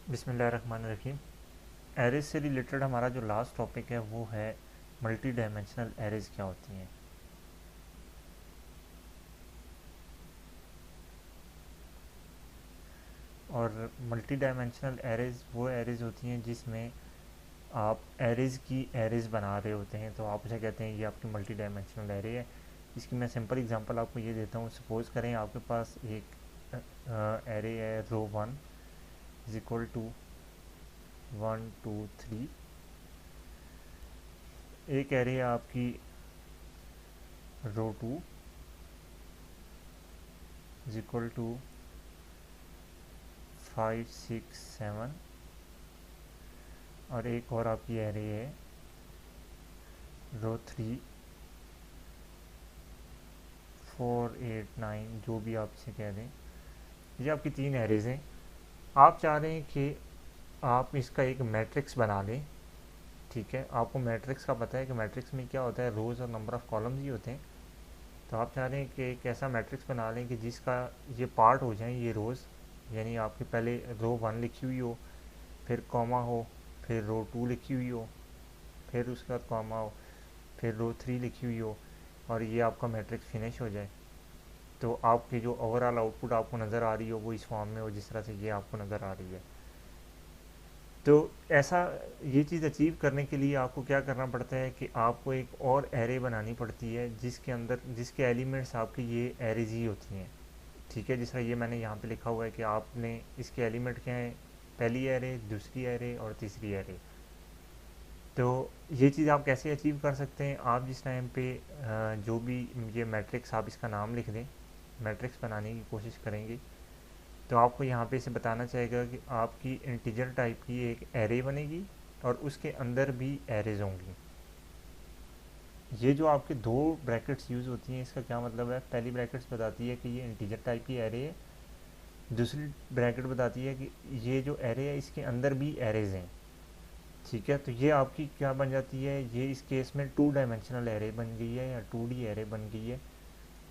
बिस्मिल्लाहिर्रहमानिर्रहीम। एरेज से रिलेटेड हमारा जो लास्ट टॉपिक है वो है मल्टी डायमेंशनल एरेज क्या होती हैं। और मल्टी डायमेंशनल एरेज वो एरेज होती हैं जिसमें आप एरेज की एरेज बना रहे होते हैं, तो आप उसे कहते हैं ये आपकी मल्टी डायमेंशनल एरे है। इसकी मैं सिंपल एग्जांपल आपको ये देता हूँ। सपोज़ करें आपके पास एक एरे है रो 1 इज इक्वल टू 1 2 3। एक एरे है आपकी रो 2 इज इक्वल टू 5 6 7। और एक और आपकी एरे है रो 3 4 8 9, जो भी आप इसे कह दें। ये आपकी तीन एरेज हैं। आप चाह रहे हैं कि आप इसका एक मैट्रिक्स बना लें। ठीक है, आपको मैट्रिक्स का पता है कि मैट्रिक्स में क्या होता है, रोज़ और नंबर ऑफ़ कॉलम्स ही होते हैं। तो आप चाह रहे हैं कि एक ऐसा मैट्रिक्स बना लें कि जिसका ये पार्ट हो जाए ये रोज़, यानी आपकी पहले रो 1 लिखी हुई हो, फिर कॉमा हो, फिर रो 2 लिखी हुई हो, फिर उसके बाद कॉमा हो, फिर रो 3 लिखी हुई हो, और ये आपका मैट्रिक्स फिनिश हो जाए। तो आपकी जो ओवरऑल आउटपुट आपको नज़र आ रही हो वो इस फॉर्म में हो जिस तरह से ये आपको नज़र आ रही है। तो ऐसा ये चीज़ अचीव करने के लिए आपको क्या करना पड़ता है कि आपको एक और एरे बनानी पड़ती है जिसके अंदर जिसके एलिमेंट्स आपकी ये एरेज ही होती हैं। ठीक है, जिस तरह ये मैंने यहाँ पे लिखा हुआ है कि आपने इसके एलिमेंट क्या हैं, पहली एरे, दूसरी एरे और तीसरी एरे। तो ये चीज़ आप कैसे अचीव कर सकते हैं, आप जिस टाइम पे जो भी ये मैट्रिक्स, आप इसका नाम लिख दें, मैट्रिक्स बनाने की कोशिश करेंगे, तो आपको यहाँ पे इसे बताना चाहेगा कि आपकी इंटीजर टाइप की एक एरे बनेगी और उसके अंदर भी एरेज होंगी। ये जो आपके दो ब्रैकेट्स यूज़ होती हैं इसका क्या मतलब है, पहली ब्रैकेट्स बताती है कि ये इंटीजर टाइप की एरे है, दूसरी ब्रैकेट बताती है कि ये जो एरे है इसके अंदर भी एरेज हैं। ठीक है, तो ये आपकी क्या बन जाती है, ये इस केस में टू डायमेंशनल एरे बन गई है या 2D एरे बन गई है।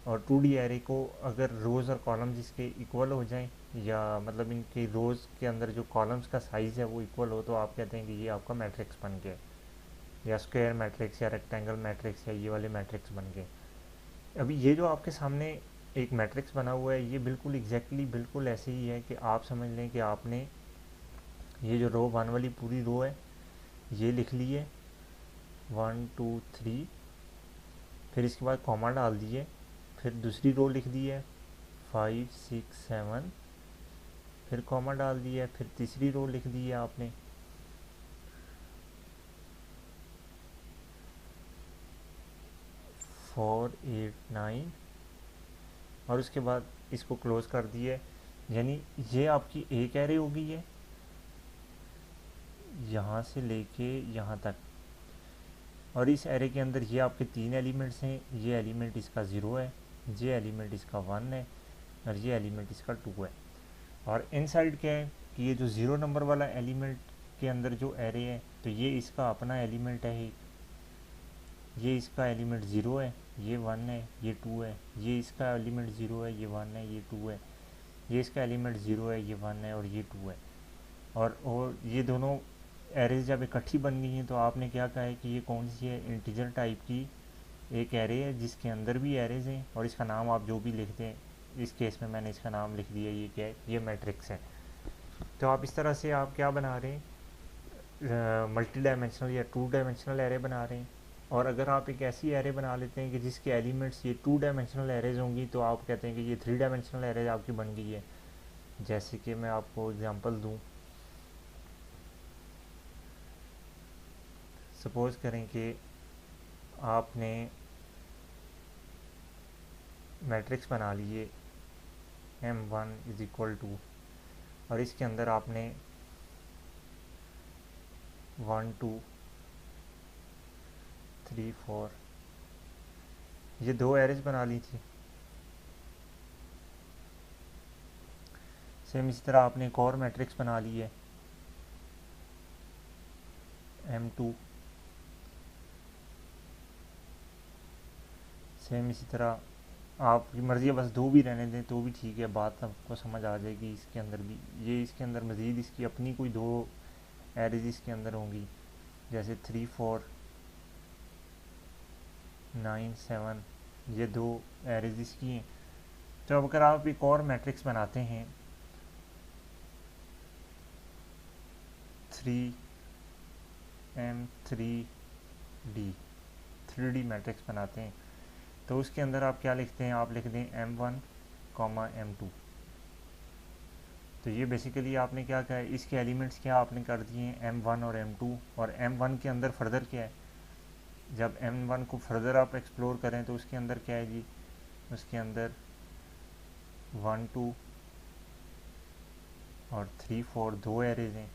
और 2D एरे को अगर रोज़ और कॉलम्स इसके इक्वल हो जाएं, या मतलब इनके रोज़ के अंदर जो कॉलम्स का साइज़ है वो इक्वल हो, तो आप कहते हैं कि ये आपका मैट्रिक्स बन गया, या स्क्वायर मैट्रिक्स या रेक्टेंगल मैट्रिक्स या ये वाले मैट्रिक्स बन गए। अभी ये जो आपके सामने एक मैट्रिक्स बना हुआ है ये बिल्कुल बिल्कुल ऐसे ही है कि आप समझ लें कि आपने ये जो रो 1 वाली पूरी रो है ये लिख ली है 1 2 3, फिर इसके बाद कॉमा डाल दिए, फिर दूसरी रो लिख दी है 5 6 7, फिर कॉमा डाल दिया है, फिर तीसरी रो लिख दी है आपने 4 8 9, और उसके बाद इसको क्लोज कर दिया है। यानी ये आपकी एक एरे हो गई है यहाँ से लेके यहाँ तक, और इस एरे के अंदर ये आपके तीन एलिमेंट्स हैं, ये एलिमेंट इसका 0 है, ये एलिमेंट इसका 1 है, और ये एलिमेंट इसका 2 है। और इन साइड क्या है कि ये जो 0 नंबर वाला एलिमेंट के अंदर जो एरे है तो ये इसका अपना एलिमेंट है, ये इसका एलिमेंट 0 है, ये 1 है, ये 2 है, ये इसका एलिमेंट 0 है, ये 1 है, ये 2 है, ये इसका एलिमेंट 0 है, ये 1 है और ये 2 है। और ये दोनों एरेज जब इकट्ठी बन गई हैं तो आपने क्या कहा है कि ये कौन सी है, इंटीजर टाइप की एक एरे है जिसके अंदर भी एरेज हैं, और इसका नाम आप जो भी लिखते हैं, इस केस में मैंने इसका नाम लिख दिया, ये क्या है, ये मैट्रिक्स है। तो आप इस तरह से आप क्या बना रहे हैं, मल्टी डायमेंशनल या 2 डायमेंशनल एरे बना रहे हैं। और अगर आप एक ऐसी एरे बना लेते हैं कि जिसके एलिमेंट्स ये 2 डायमेंशनल एरेज होंगी, तो आप कहते हैं कि ये 3 डायमेंशनल एरेज आपकी बन गई है। जैसे कि मैं आपको एग्जांपल दूं, सपोज़ करें कि आपने मैट्रिक्स बना लिए M1 इज इक्वल टू, और इसके अंदर आपने 1 2 3 4 ये दो एरेज बना ली थी। सेम इसी तरह आपने एक और मैट्रिक्स बना ली है M2, सेम इसी तरह आपकी मर्ज़ी है, बस 2 भी रहने दें तो भी ठीक है, बात आपको समझ आ जाएगी। इसके अंदर भी ये इसके अंदर मज़ीद इसकी अपनी कोई 2 एरेज इसके अंदर होंगी, जैसे 3 4 9 7, ये 2 एरेज इसकी हैं। तो अब अगर आप एक और मैट्रिक्स बनाते हैं 3m3d, 3D मैट्रिक्स बनाते हैं, तो उसके अंदर आप क्या लिखते हैं, आप लिख दें m1 m2। तो ये बेसिकली आपने क्या कहा है, इसके एलिमेंट्स क्या आपने कर दिए हैं m1 और m2, और m1 के अंदर फर्दर क्या है, जब m1 को फर्दर आप एक्सप्लोर करें तो उसके अंदर क्या है जी, उसके अंदर 1 2 और 3 4 2 एरेज हैं।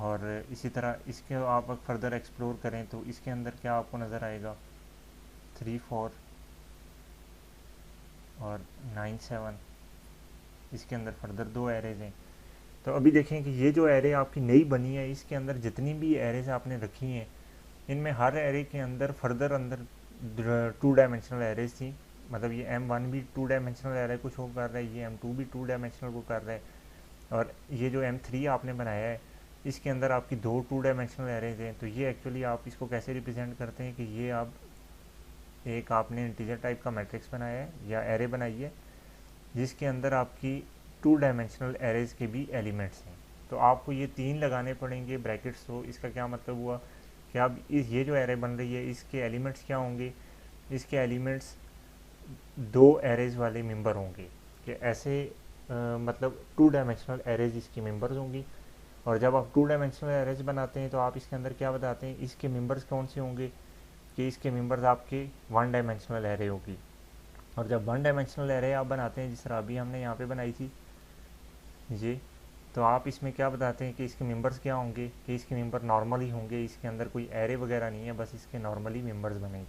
और इसी तरह इसके आप फर्दर एक्सप्लोर करें तो इसके अंदर क्या आपको नज़र आएगा, 3 4 और 9 7, इसके अंदर फर्दर 2 एरेज हैं। तो अभी देखें कि ये जो एरे आपकी नई बनी है, इसके अंदर जितनी भी एरेज आपने रखी हैं, इनमें हर एरे के अंदर फर्दर अंदर 2 डायमेंशनल एरेज थी। मतलब ये m1 भी 2 डायमेंशनल एरे को शो कर रहा है, ये m2 भी 2 डायमेंशनल को कर रहा है, और ये जो m3 आपने बनाया है इसके अंदर आपकी 2 डायमेंशनल एरेज हैं। तो ये एक्चुअली आप इसको कैसे रिप्रेजेंट करते हैं कि ये आप एक आपने इंटीजर टाइप का मैट्रिक्स बनाया है या एरे बनाई है जिसके अंदर आपकी 2 डायमेंशनल एरेज के भी एलिमेंट्स हैं। तो आपको ये 3 लगाने पड़ेंगे ब्रैकेट्स। तो इसका क्या मतलब हुआ कि अब ये जो एरे बन रही है इसके एलिमेंट्स क्या होंगे, इसके एलिमेंट्स 2 एरेज वाले मेंबर होंगे, कि ऐसे मतलब 2 डायमेंशनल एरेज इसकी मेंबर्स होंगी। और जब आप 2 डायमेंशनल एरेज बनाते हैं तो आप इसके अंदर क्या बताते हैं, इसके मेंबर्स कौन से होंगे, कि इसके मेंबर्स आपके 1 डायमेंशनल एरे होगी। और जब 1 डायमेंशनल एरे आप बनाते हैं, जिस तरह अभी हमने यहाँ पे बनाई थी ये, तो आप इसमें क्या बताते हैं कि इसके मेंबर्स क्या होंगे, कि इसके मेंबर नॉर्मल ही होंगे, इसके अंदर कोई एरे वगैरह नहीं है, बस इसके नॉर्मली मेंबर्स बनेंगे।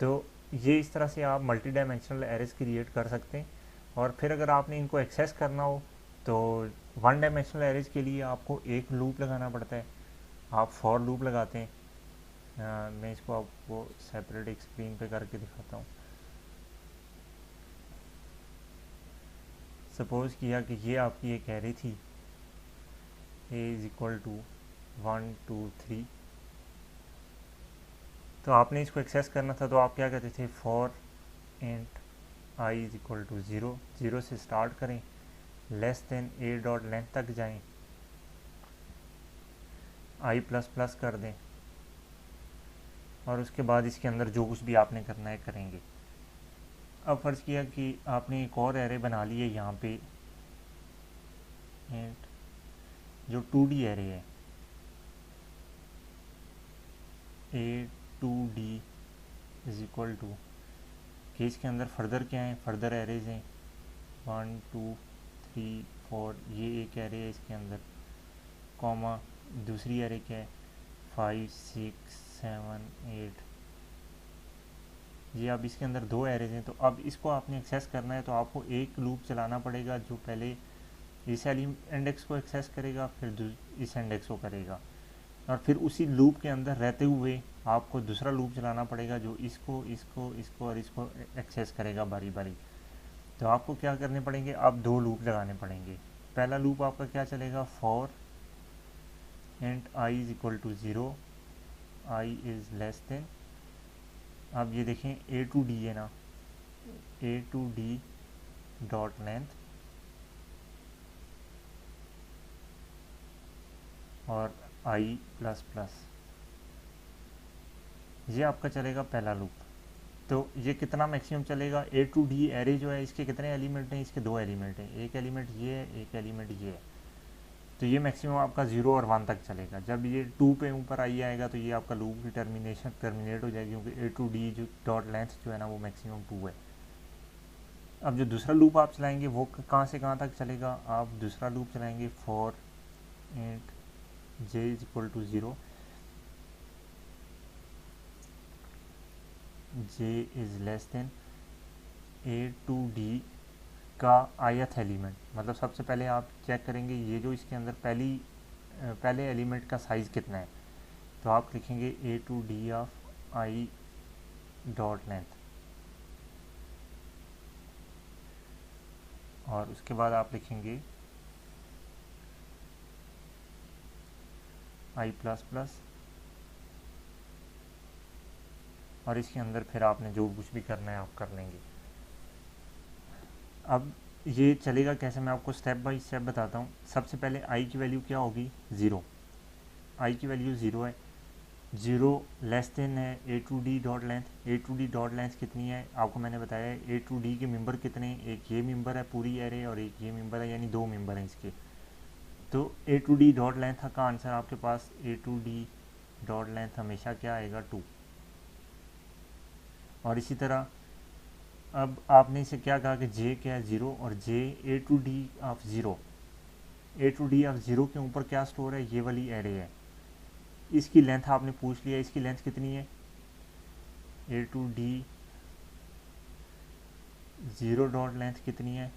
तो ये इस तरह से आप मल्टी डायमेंशनल एरेज क्रिएट कर सकते हैं। और फिर अगर आपने इनको एक्सेस करना हो तो 1 डायमेंशनल एरेज के लिए आपको एक लूप लगाना पड़ता है, आप फॉर लूप लगाते हैं। मैं इसको आपको सेपरेट एक स्क्रीन पे करके दिखाता हूँ। सपोज़ किया कि ये आपकी एक एरे थी, a इज़ इक्वल टू 1 2 3। तो आपने इसको एक्सेस करना था तो आप क्या कहते थे, for int i is equal to 0, 0 से स्टार्ट करें, less than a dot length तक जाएं, i प्लस प्लस कर दें, और उसके बाद इसके अंदर जो कुछ भी आपने करना है करेंगे। अब फ़र्ज़ किया कि आपने एक और एरे बना ली है यहाँ पे, इंट जो 2D एरे है, a2d इज़ इक्वल टू, कि इसके अंदर फर्दर क्या है, फर्दर एरेज हैं 1 2 3 4, ये एक एरे है इसके अंदर, कॉमा दूसरी एरे क्या है 5 6 7 8। ये अब इसके अंदर 2 एरेज हैं। तो अब इसको आपने एक्सेस करना है तो आपको एक लूप चलाना पड़ेगा जो पहले इस इंडेक्स को एक्सेस करेगा, फिर इस इंडेक्स को करेगा, और फिर उसी लूप के अंदर रहते हुए आपको दूसरा लूप चलाना पड़ेगा जो इसको इसको इसको और इसको एक्सेस करेगा बारी बारी। तो आपको क्या करने पड़ेंगे, अब 2 लूप लगाने पड़ेंगे। पहला लूप आपका क्या चलेगा, for int i is equal to 0, i is less than, अब ये देखें a2d है ना, a2d डॉट लेंथ, और i प्लस प्लस, ये आपका चलेगा पहला लूप। तो ये कितना मैक्सिमम चलेगा, a2d एरे जो है इसके कितने एलिमेंट हैं, इसके 2 एलिमेंट हैं, एक एलिमेंट ये है, एक एलिमेंट ये है। तो ये मैक्सिमम आपका 0 और 1 तक चलेगा। जब ये 2 पे ऊपर आई आएगा तो ये आपका लूप की टर्मिनेट हो जाएगी, क्योंकि a2d जो डॉट लेंथ जो है ना वो मैक्सिमम 2 है। अब जो दूसरा लूप आप चलाएंगे वो कहाँ से कहाँ तक चलेगा, आप दूसरा लूप चलाएंगे for int j is equal to 0, j is less than a2d का ith एलिमेंट। मतलब सबसे पहले आप चेक करेंगे ये जो इसके अंदर पहले एलिमेंट का साइज़ कितना है, तो आप लिखेंगे a2d of i dot length, और उसके बाद आप लिखेंगे i प्लस प्लस, और इसके अंदर फिर आपने जो कुछ भी करना है आप कर लेंगे। अब ये चलेगा कैसे, मैं आपको स्टेप बाय स्टेप बताता हूँ। सबसे पहले i की वैल्यू क्या होगी, 0। i की वैल्यू 0 है, 0 लेस देन है A two D dot length. A two D dot length कितनी है आपको मैंने बताया है। ए टू डी के मेंबर कितने हैं, एक ये मेंबर है पूरी एरे और एक ये मेंबर है, यानी 2 मेंबर हैं इसके। तो ए टू डी डॉट लेंथ का आंसर आपके पास ए टू डी डॉट लेंथ हमेशा क्या आएगा, 2। और इसी तरह अब आपने इसे क्या कहा कि जे क्या है, 0, और J A two D of 0, A two D of 0 के ऊपर क्या स्टोर है, ये वाली एरे है। इसकी लेंथ आपने पूछ लिया, इसकी लेंथ कितनी है, A two D 0 dot length कितनी है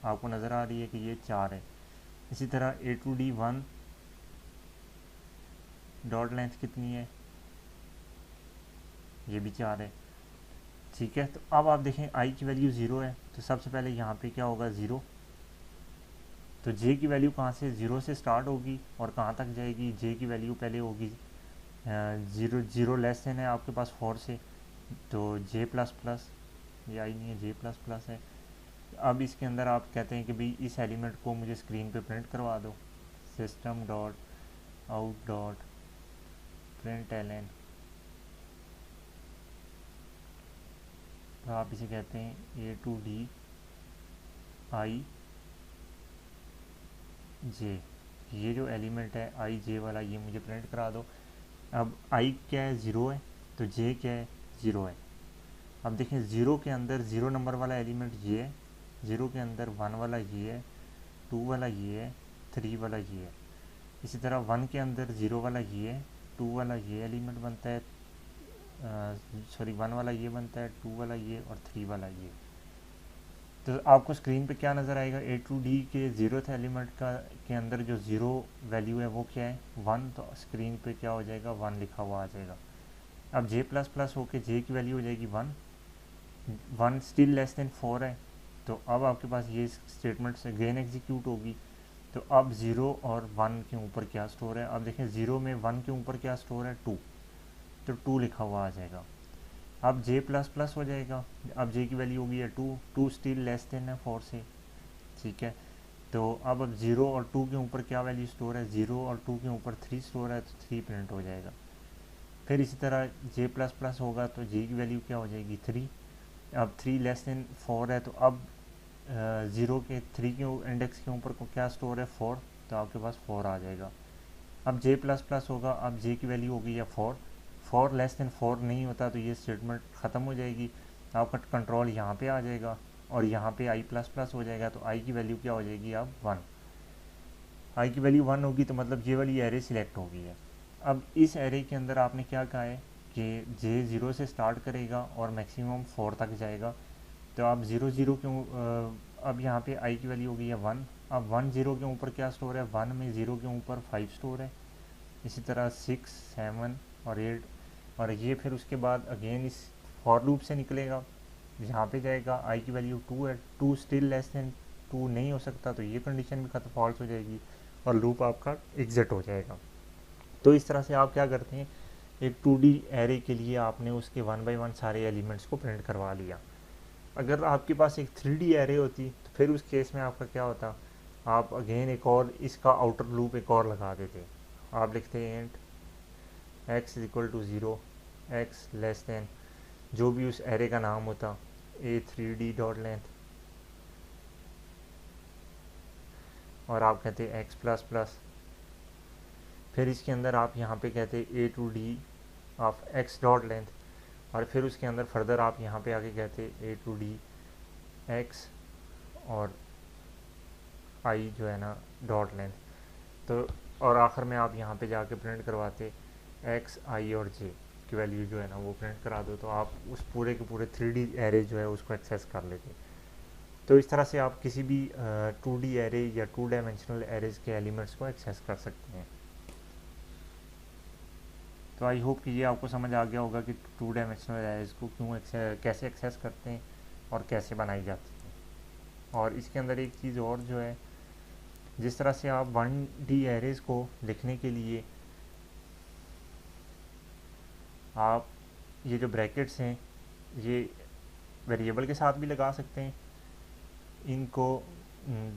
आपको नज़र आ रही है कि ये 4 है। इसी तरह ए टू डी 1 डॉट लेंथ कितनी है, ये भी 4 है। ठीक है, तो अब आप देखें आई की वैल्यू 0 है, तो सबसे पहले यहाँ पे क्या होगा, 0। तो जे की वैल्यू कहाँ से, 0 से स्टार्ट होगी और कहाँ तक जाएगी, जे की वैल्यू पहले होगी 0 लेस देन है आपके पास 4 से, तो जे प्लस प्लस, ये आई नहीं है, जे प्लस प्लस है। अब इसके अंदर आप कहते हैं कि भाई इस एलिमेंट को मुझे स्क्रीन पे प्रिंट करवा दो, system dot out dot print ln, तो आप इसे कहते हैं ए टू डी आई जे, ये जो एलिमेंट है आई जे वाला ये मुझे प्रिंट करा दो। अब आई क्या है, 0 है, तो जे क्या है, 0 है। अब देखें 0 के अंदर 0 नंबर वाला एलिमेंट ये है, 0 के अंदर 1 वाला ये है, 2 वाला ये है, 3 वाला ये है। इसी तरह 1 के अंदर 0 वाला ये है, 2 वाला ये एलिमेंट बनता है, सॉरी 1 वाला ये बनता है, 2 वाला ये और 3 वाला ये। तो आपको स्क्रीन पे क्या नज़र आएगा, ए टू डी के 0th एलिमेंट का के अंदर जो 0 वैल्यू है वो क्या है, 1, तो स्क्रीन पे क्या हो जाएगा, 1 लिखा हुआ आ जाएगा। अब जे प्लस प्लस होके जे की वैल्यू हो जाएगी 1, 1 स्टिल लेस देन 4 है, तो अब आपके पास ये स्टेटमेंट से अगेन एग्जीक्यूट होगी। तो अब 0 और 1 के ऊपर क्या स्टोर है, अब देखें 0 में 1 के ऊपर क्या स्टोर है, 2, तो 2 लिखा हुआ आ जाएगा। अब जे प्लस प्लस हो जाएगा, अब जे की वैल्यू होगी है 2, 2 स्टिल लेस देन है 4 से, ठीक है। तो अब 0 और 2 के ऊपर क्या वैल्यू स्टोर है, 0 और 2 के ऊपर 3 स्टोर है, तो 3 प्रिंट हो जाएगा। फिर इसी तरह जे प्लस प्लस होगा तो जे की वैल्यू क्या हो जाएगी, 3। अब 3 लेस देन 4 है, तो अब 0 के 3 के इंडेक्स के ऊपर को क्या स्टोर है, 4, तो आपके पास 4 आ जाएगा। अब जे प्लस प्लस होगा, अब जे की वैल्यू होगी या 4, 4 लेस देन 4 नहीं होता तो ये स्टेटमेंट ख़त्म हो जाएगी, आपका कंट्रोल यहाँ पे आ जाएगा और यहाँ पे आई प्लस प्लस हो जाएगा, तो आई की वैल्यू क्या हो जाएगी अब 1। आई की वैल्यू 1 होगी तो मतलब ये वाली एरे सिलेक्ट होगी है। अब इस एरे के अंदर आपने क्या कहा है कि जे 0 से स्टार्ट करेगा और मैक्सिमम 4 तक जाएगा, तो आप 0 0 क्यों, अब यहाँ पे आई की वैल्यू होगी है 1। अब 1 0 के ऊपर क्या स्टोर है, 1 में 0 के ऊपर 5 स्टोर है, इसी तरह 6 7 और 8, और ये फिर उसके बाद अगेन इस फॉर लूप से निकलेगा, यहाँ पे जाएगा, आई की वैल्यू 2 है, 2 स्टिल लेस देन 2 नहीं हो सकता, तो ये कंडीशन भी खत्म फॉल्स हो जाएगी और लूप आपका एग्जिट हो जाएगा। तो इस तरह से आप क्या करते हैं, एक 2D एरे के लिए आपने उसके 1 बाय 1 सारे एलिमेंट्स को प्रिंट करवा लिया। अगर आपके पास एक 3D एरे होती तो फिर उस केस में आपका क्या होता, आप अगेन एक और इसका आउटर लूप एक और लगा देते। आप लिखते हैं int x equal to 0, x less than जो भी उस एरे का नाम होता, a3d डॉट लेंथ, और आप कहते हैं x प्लस प्लस, फिर इसके अंदर आप यहाँ पे कहते हैं a2d of x dot length, और फिर उसके अंदर फर्दर आप यहाँ पे आके कहते हैं a2d x और i जो है ना डॉट लेंथ, तो और आखिर में आप यहाँ पे जाके प्रिंट करवाते x i और j की वैल्यू जो है ना वो प्रिंट करा दो, तो आप उस पूरे के पूरे 3D एरे जो है उसको एक्सेस कर लेते। तो इस तरह से आप किसी भी 2D एरे या 2 डायमेंशनल एरेज के एलिमेंट्स को एक्सेस कर सकते हैं। तो आई होप कि ये आपको समझ आ गया होगा कि 2 डायमेंशनल एरेज को कैसे एक्सेस करते हैं और कैसे बनाई जाती है। और इसके अंदर एक चीज़ और जो है, जिस तरह से आप 1D एरेज़ को लिखने के लिए आप ये जो ब्रैकेट्स हैं ये वेरिएबल के साथ भी लगा सकते हैं, इनको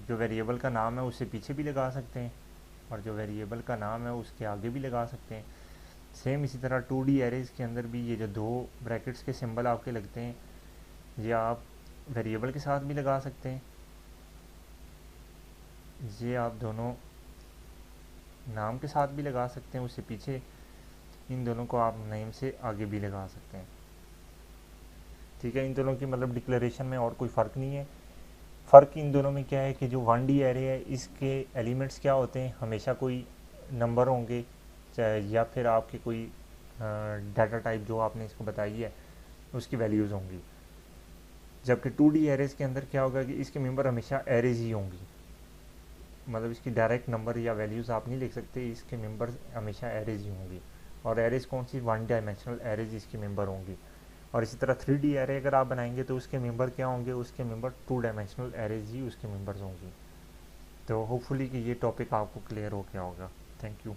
जो वेरिएबल का नाम है उससे पीछे भी लगा सकते हैं, और जो वेरिएबल का नाम है उसके आगे भी लगा सकते हैं। सेम इसी तरह 2D एरेज़ के अंदर भी ये जो दो ब्रैकेट्स के सिंबल आपके लगते हैं ये आप वेरिएबल के साथ भी लगा सकते हैं, ये आप दोनों नाम के साथ भी लगा सकते हैं उससे पीछे, इन दोनों को आप नेम से आगे भी लगा सकते हैं। ठीक है, इन दोनों की मतलब डिक्लेरेशन में और कोई फ़र्क नहीं है। फ़र्क इन दोनों में क्या है कि जो 1D एरे है इसके एलिमेंट्स क्या होते हैं, हमेशा कोई नंबर होंगे, चाहे या फिर आपके कोई डाटा टाइप जो आपने इसको बताई है उसकी वैल्यूज़ होंगी। जबकि 2D एरेज़ के अंदर क्या होगा कि इसके मेंबर हमेशा एरेज ही होंगी, मतलब इसकी डायरेक्ट नंबर या वैल्यूज़ आप नहीं लिख सकते, इसके मेंबर हमेशा एरेज ही होंगी। और एरेज कौन सी, 1 डायमेंशनल एरेज इसके मेंबर होंगी। और इसी तरह 3D एरे अगर आप बनाएंगे तो उसके मेंबर क्या होंगे, उसके मेंबर 2 डायमेंशनल एरेज ही उसके मेंबर्स होंगी। तो होपफुली कि ये टॉपिक आपको क्लियर हो गया होगा। Thank you.